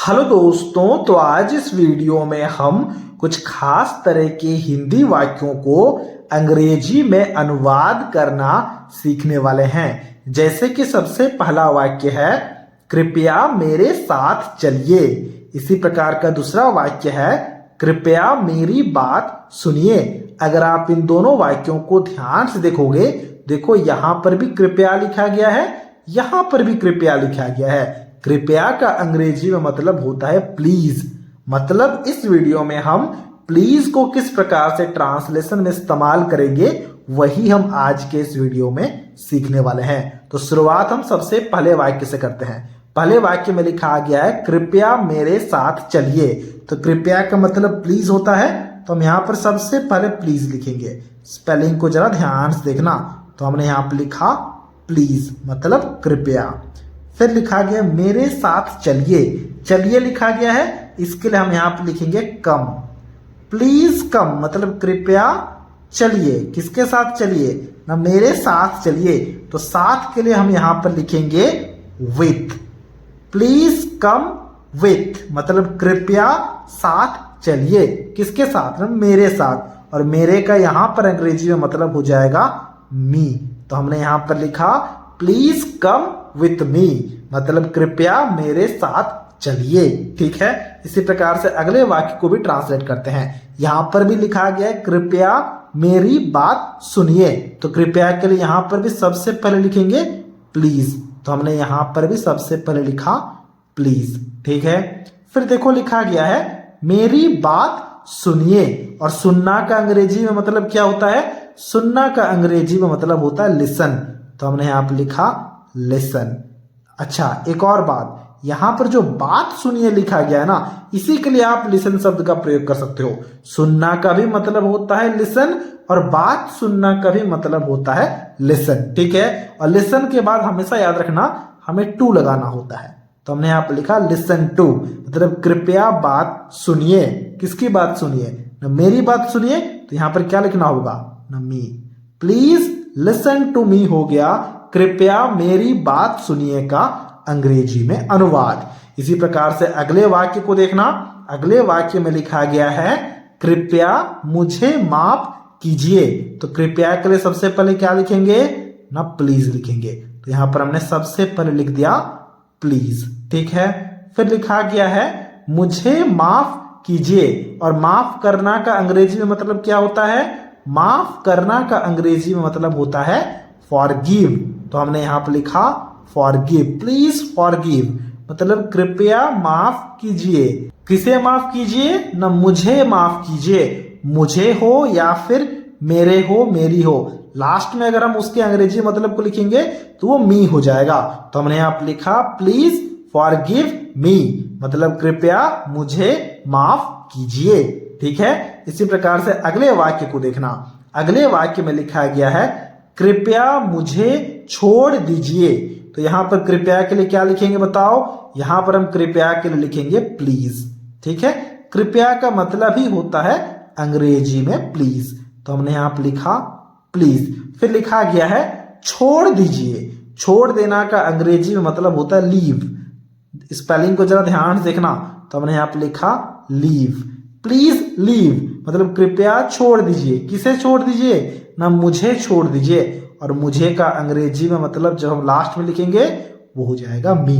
Hello दोस्तों, तो आज इस वीडियो में हम कुछ खास तरह के हिंदी वाक्यों को अंग्रेजी में अनुवाद करना सीखने वाले हैं। जैसे कि सबसे पहला वाक्य है कृपया मेरे साथ चलिए। इसी प्रकार का दूसरा वाक्य है कृपया मेरी बात सुनिए। अगर आप इन दोनों वाक्यों को ध्यान से देखोगे, देखो यहां पर भी कृपया लिखा गया है, यहां पर भी कृपया लिखा गया है। कृपया का अंग्रेजी में मतलब होता है प्लीज। मतलब इस वीडियो में हम प्लीज को किस प्रकार से ट्रांसलेशन में इस्तेमाल करेंगे वही हम आज के इस वीडियो में सीखने वाले हैं। तो शुरुआत हम सबसे पहले वाक्य से करते हैं। पहले वाक्य में लिखा गया है कृपया मेरे साथ चलिए। तो कृपया का मतलब प्लीज होता है, तो हम यहाँ पर सबसे पहले प्लीज लिखेंगे। स्पेलिंग को जरा ध्यान से देखना। तो हमने यहाँ पर लिखा प्लीज मतलब कृपया। फिर लिखा गया मेरे साथ चलिए। चलिए लिखा गया है, इसके लिए हम यहाँ पर लिखेंगे कम। प्लीज कम मतलब कृपया चलिए। किसके साथ चलिए? ना मेरे साथ चलिए। तो साथ के लिए हम यहाँ पर लिखेंगे विथ। प्लीज कम विथ मतलब कृपया साथ चलिए। किसके साथ? ना मेरे साथ। और मेरे का यहाँ पर अंग्रेजी में मतलब हो जाएगा मी। तो हमने यहाँ पर लिखा प्लीज कम विथ मी मतलब कृपया मेरे साथ चलिए। ठीक है, इसी प्रकार से अगले वाक्य को भी ट्रांसलेट करते हैं। यहां पर भी लिखा गया है कृपया मेरी बात सुनिए। तो कृपया के लिए यहां पर भी सबसे पहले लिखेंगे प्लीज। तो हमने यहां पर भी सबसे पहले लिखा प्लीज। ठीक है, फिर देखो लिखा गया है मेरी बात सुनिए। और सुनना का अंग्रेजी में मतलब क्या होता है? सुनना का अंग्रेजी में मतलब होता है लिसन। तो हमने यहां पर लिखा लिसन। अच्छा, एक और बात, यहां पर जो बात सुनिए लिखा गया है ना, इसी के लिए आप लिसन शब्द का प्रयोग कर सकते हो। सुनना का भी मतलब होता है लिसन और बात सुनना का भी मतलब होता है लिसन। ठीक है, और लिसन के बाद हमेशा याद रखना हमें टू लगाना होता है। तो हमने यहां पर लिखा लिसन टू मतलब कृपया बात सुनिए। किसकी बात सुनिए? ना मेरी बात सुनिए। तो यहां पर क्या लिखना होगा? ना मी। प्लीज लिसन टू मी हो गया कृपया मेरी बात सुनिए का अंग्रेजी में अनुवाद। इसी प्रकार से अगले वाक्य को देखना। अगले वाक्य में लिखा गया है कृपया मुझे माफ कीजिए। तो कृपया के लिए सबसे पहले क्या लिखेंगे? ना प्लीज लिखेंगे। तो यहां पर हमने सबसे पहले लिख दिया प्लीज। ठीक है, फिर लिखा गया है मुझे माफ कीजिए। और माफ करना का अंग्रेजी में मतलब क्या होता है? माफ करना का अंग्रेजी में मतलब होता है फॉरगिव। तो हमने यहां पर लिखा फॉरगिव। प्लीज फॉरगिव मतलब कृपया माफ कीजिए। किसे माफ कीजिए? ना मुझे माफ कीजिए। मुझे हो या फिर मेरे हो, मेरी हो। लास्ट में अगर हम उसके अंग्रेजी मतलब को लिखेंगे तो वो मी हो जाएगा। तो हमने यहां पर लिखा प्लीज फॉरगिव मी मतलब कृपया मुझे माफ कीजिए। ठीक है, इसी प्रकार से अगले वाक्य को देखना। अगले वाक्य में लिखा गया है कृपया मुझे छोड़ दीजिए। तो यहां पर कृपया के लिए क्या लिखेंगे बताओ? यहां पर हम कृपया के लिए लिखेंगे प्लीज। ठीक है, कृपया का मतलब ही होता है अंग्रेजी में प्लीज। तो हमने यहां पर लिखा प्लीज। फिर लिखा गया है छोड़ दीजिए। छोड़ देना का अंग्रेजी में मतलब होता है लीव। स्पेलिंग को जरा ध्यान से देखना। तो हमने यहां पर लिखा लीव। प्लीज लीव मतलब कृपया छोड़ दीजिए। किसे छोड़ दीजिए? ना मुझे छोड़ दीजिए। और मुझे का अंग्रेजी में मतलब जब हम लास्ट में लिखेंगे वो हो जाएगा मी।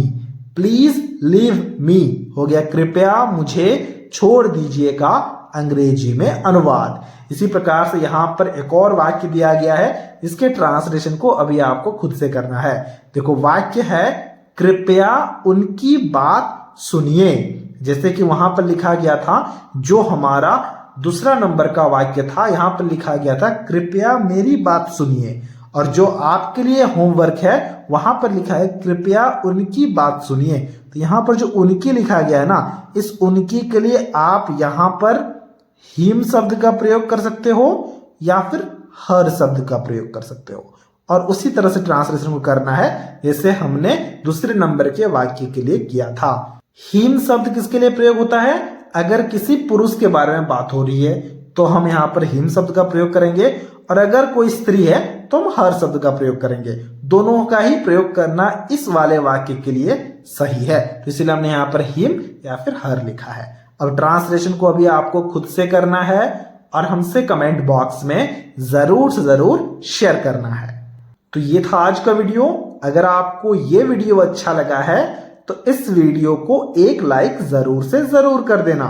प्लीज लीव मी हो गया कृपया मुझे छोड़ दीजिए का अंग्रेजी में अनुवाद। इसी प्रकार से यहां पर एक और वाक्य दिया गया है, इसके ट्रांसलेशन को अभी आपको खुद से करना है। देखो वाक्य है कृपया उनकी बात सुनिए। जैसे कि वहां पर लिखा गया था, जो हमारा दूसरा नंबर का वाक्य था, यहां पर लिखा गया था कृपया मेरी बात सुनिए। और जो आपके लिए होमवर्क है वहां पर लिखा है कृपया उनकी बात सुनिए। तो यहां पर जो उनकी लिखा गया है ना, इस उनकी के लिए आप यहां पर हिम शब्द का प्रयोग कर सकते हो या फिर हर शब्द का प्रयोग कर सकते हो। और उसी तरह से ट्रांसलेशन को करना है जैसे हमने दूसरे नंबर के वाक्य के लिए किया था। हिम शब्द किसके लिए प्रयोग होता है? अगर किसी पुरुष के बारे में बात हो रही है तो हम यहां पर हिम शब्द का प्रयोग करेंगे, और अगर कोई स्त्री है तो हम हर शब्द का प्रयोग करेंगे। दोनों का ही प्रयोग करना इस वाले वाक्य के लिए सही है, तो इसीलिए हमने यहाँ पर हिम या फिर हर लिखा है। अब ट्रांसलेशन को अभी आपको खुद से करना है और हमसे कमेंट बॉक्स में जरूर से जरूर शेयर करना है। तो ये था आज का वीडियो। अगर आपको ये वीडियो अच्छा लगा है तो इस वीडियो को एक लाइक जरूर से जरूर कर देना।